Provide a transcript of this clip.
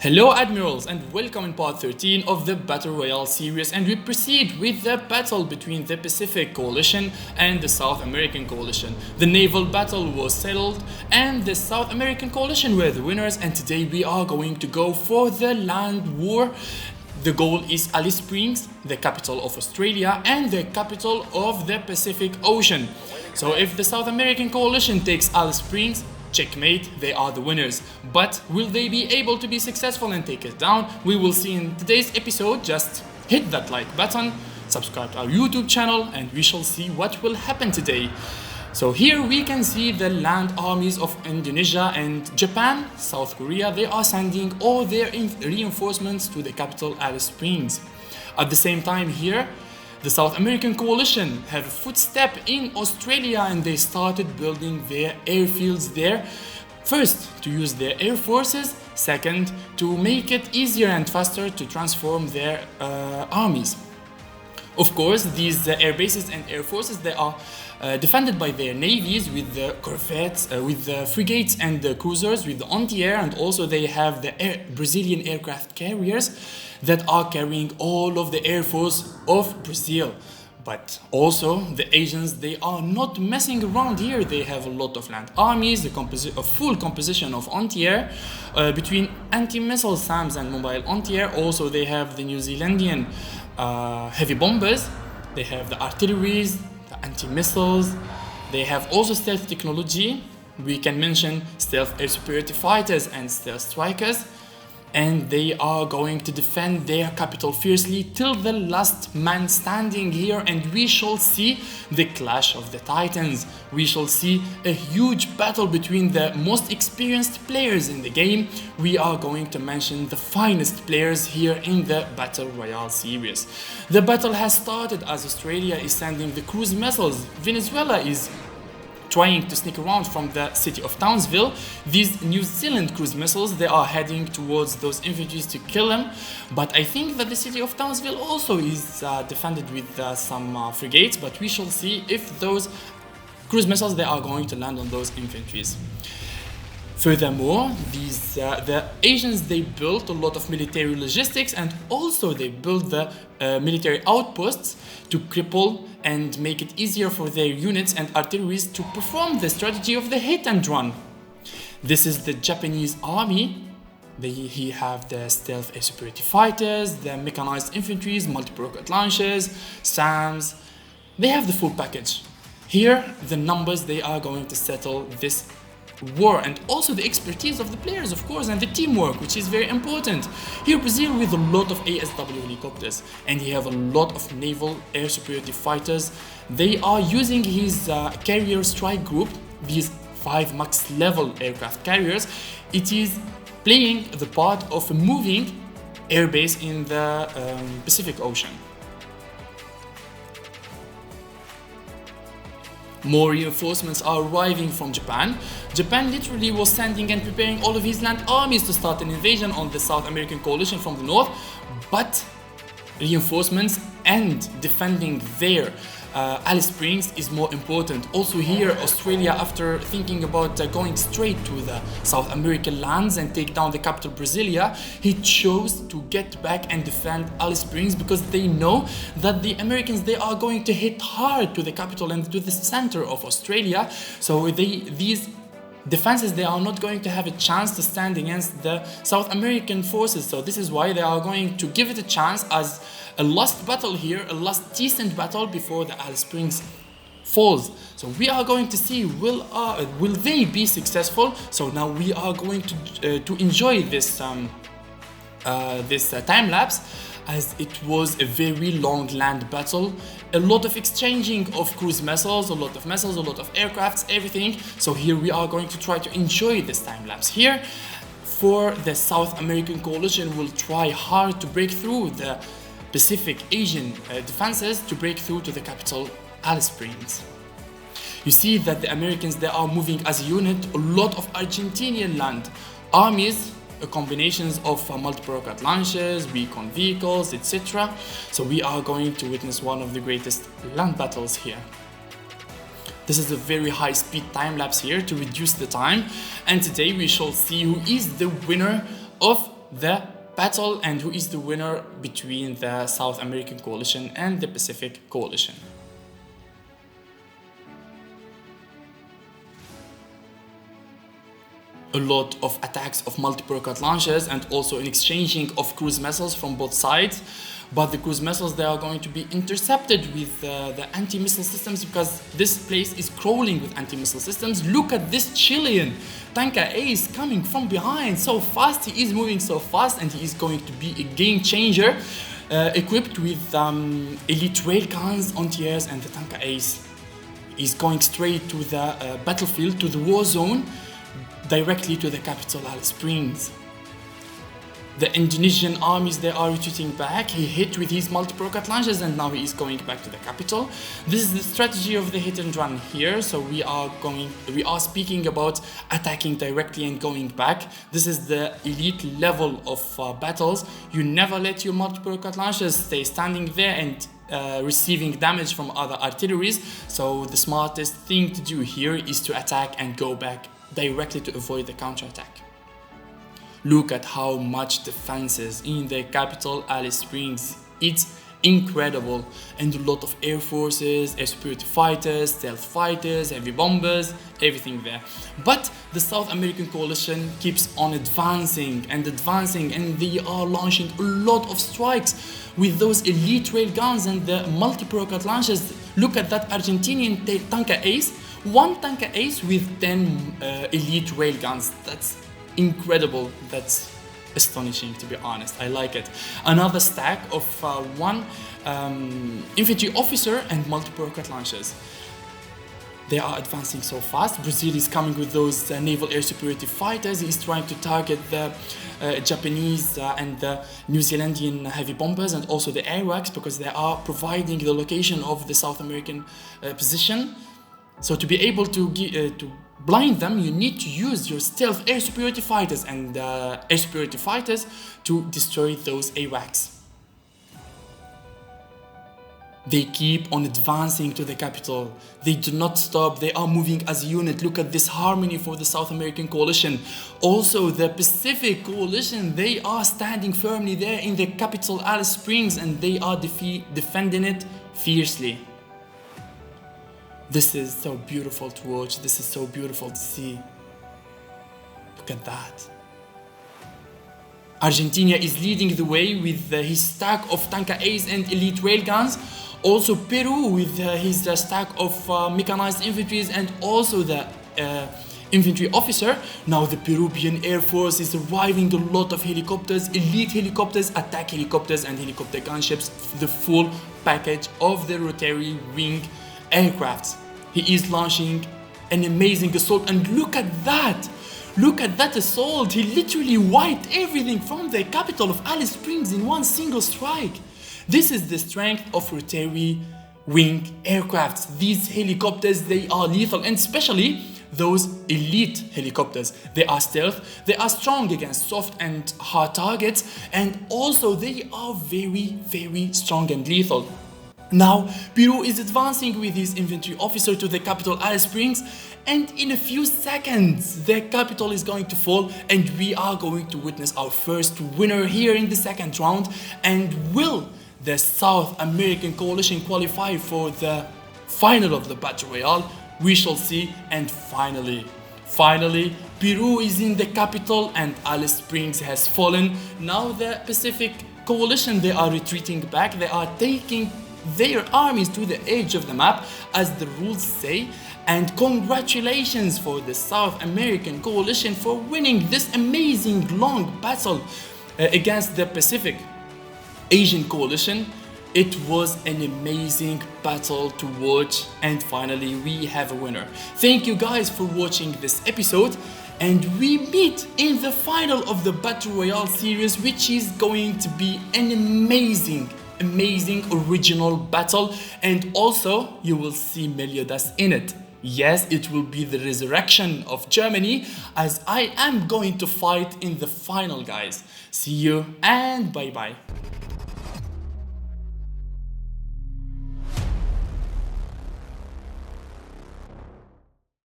Hello Admirals and welcome in part 13 of the Battle Royale series, and we proceed with the battle between the Pacific Coalition and the South American Coalition. The naval battle was settled and the South American Coalition were the winners, and today we are going to go for the land war. The goal is Alice Springs, the capital of Australia and the capital of the Pacific Ocean. So if the South American Coalition takes Alice Springs, checkmate, they are the winners. But will they be able to be successful and take it down? We will see in today's episode. Just hit that like button, subscribe to our YouTube channel, and we shall see what will happen today. So here we can see the land armies of Indonesia and Japan, South Korea. They are sending all their reinforcements to the capital Alice Springs. At the same time here, the South American Coalition have a footstep in Australia and they started building their airfields there. First, to use their air forces. Second, to make it easier and faster to transform their armies. Of course, these air bases and air forces, they are defended by their navies with the corvettes, with the frigates and the cruisers, with the anti-air, and also they have the Brazilian aircraft carriers that are carrying all of the air force of Brazil. But also the Asians, they are not messing around here. They have a lot of land armies, a full composition of anti-air between anti-missile SAMs and mobile anti-air. Also they have the New Zealandian heavy bombers, they have the artilleries, the anti-missiles, they have also stealth technology. We can mention stealth air superiority fighters and stealth strikers, and they are going to defend their capital fiercely till the last man standing here, and we shall see the clash of the titans. We shall see a huge battle between the most experienced players in the game. We are going to mention the finest players here in the Battle Royale series. The battle has started as Australia is sending the cruise missiles. Venezuela is trying to sneak around from the city of Townsville. These New Zealand cruise missiles, they are heading towards those infantries to kill them. But I think that the city of Townsville also is defended with some frigates, but we shall see if those cruise missiles, they are going to land on those infantries. Furthermore, the Asians, they built a lot of military logistics, and also they built the military outposts to cripple and make it easier for their units and artilleries to perform the strategy of the hit and run. This is the Japanese army. He have the stealth air superiority fighters, the mechanized infantries, multiple rocket launchers, SAMs. They have the full package. Here, the numbers, they are going to settle this war, and also the expertise of the players, of course, and the teamwork, which is very important. Here Brazil with a lot of ASW helicopters, and he have a lot of naval air superiority fighters. They are using his carrier strike group, these 5 max level aircraft carriers. It is playing the part of a moving airbase in the Pacific Ocean. More reinforcements are arriving from Japan. Japan literally was sending and preparing all of his land armies to start an invasion on the South American Coalition from the north, but reinforcements and defending their Alice Springs is more important. Also here, Australia, after thinking about going straight to the South American lands and take down the capital Brasilia, he chose to get back and defend Alice Springs because they know that the Americans, they are going to hit hard to the capital and to the center of Australia. So these defenses, they are not going to have a chance to stand against the South American forces. So this is why they are going to give it a chance as a last battle here, a last decent battle before the Alice Springs falls. So we are going to see will they be successful. So now we are going to enjoy this time lapse, as it was a very long land battle, a lot of exchanging of cruise missiles, a lot of aircrafts, everything. So here we are going to try to enjoy this time lapse here. For the South American Coalition will try hard to break through the Pacific Asian defenses to break through to the capital Alice Springs. You see that the Americans, they are moving as a unit, a lot of Argentinian land armies, combinations of multiple rocket launchers, recon vehicles, etc. So we are going to witness one of the greatest land battles here. This is a very high speed time lapse here to reduce the time, and today we shall see who is the winner of the battle and who is the winner between the South American coalition and the Pacific coalition. A lot of attacks of multiple rocket launchers and also an exchanging of cruise missiles from both sides. But the cruise missiles, they are going to be intercepted with the anti-missile systems, because this place is crawling with anti-missile systems. Look at this Chilean Tanka Ace coming from behind so fast. He is moving so fast, and he is going to be a game changer, equipped with elite railguns, anti-airs, and the Tanka Ace is going straight to the battlefield, to the war zone, directly to the capital, Alice Springs. The Indonesian armies, they are retreating back. He hit with his multiple rocket launchers, and now he is going back to the capital. This is the strategy of the hit and run here. So we are speaking about attacking directly and going back. This is the elite level of battles. You never let your multiple rocket launchers stay standing there and receiving damage from other artilleries. So the smartest thing to do here is to attack and go back directly to avoid the counterattack. Look at how much defenses in the capital, Alice Springs. It's incredible, and a lot of air forces, air superiority fighters, stealth fighters, heavy bombers, everything there. But the South American coalition keeps on advancing, and they are launching a lot of strikes with those elite rail guns and the multiple rocket launchers. Look at that Argentinian Tanka Ace, one Tanka Ace with 10 elite rail guns. That's incredible. That's astonishing, to be honest. I like it. Another stack of one infantry officer and multiple rocket launchers. They are advancing so fast. Brazil is coming with those naval air superiority fighters. He's trying to target the Japanese and the New Zealandian heavy bombers, and also the AWACS, because they are providing the location of the South American position. So to be able to blind them, you need to use your stealth air superiority fighters and air superiority fighters to destroy those AWACS. They keep on advancing to the capital. They do not stop. They are moving as a unit. Look at this harmony for the South American coalition. Also, the Pacific coalition, they are standing firmly there in the capital, Alice Springs, and they are defending it fiercely. This is so beautiful to watch. This is so beautiful to see. Look at that. Argentina is leading the way with his stack of Tanka Ace and elite railguns. Also Peru with his stack of mechanized infantries and also the infantry officer. Now the Peruvian Air Force is arriving, a lot of helicopters, elite helicopters, attack helicopters and helicopter gunships, the full package of the rotary wing aircrafts. He is launching an amazing assault, and look at that! Look at that assault! He literally wiped everything from the capital of Alice Springs in one single strike. This is the strength of rotary wing aircrafts. These helicopters, they are lethal, and especially those elite helicopters. They are stealth, they are strong against soft and hard targets, and also they are very, very strong and lethal. Now, Peru is advancing with his infantry officer to the capital, Alice Springs, and in a few seconds, the capital is going to fall, and we are going to witness our first winner here in the second round. And will the South American coalition qualify for the final of the Battle Royale? We shall see. And finally, Peru is in the capital and Alice Springs has fallen. Now the Pacific coalition, they are retreating back. They are taking their armies to the edge of the map, as the rules say. And congratulations for the South American coalition for winning this amazing long battle against the Pacific Asian coalition. It was an amazing battle to watch, and finally we have a winner. Thank you guys for watching this episode, and we meet in the final of the Battle Royale series, which is going to be an amazing original battle, and also you will see Melliodas in it. Yes, it will be the resurrection of Germany, as I am going to fight in the final, guys. See you and bye bye.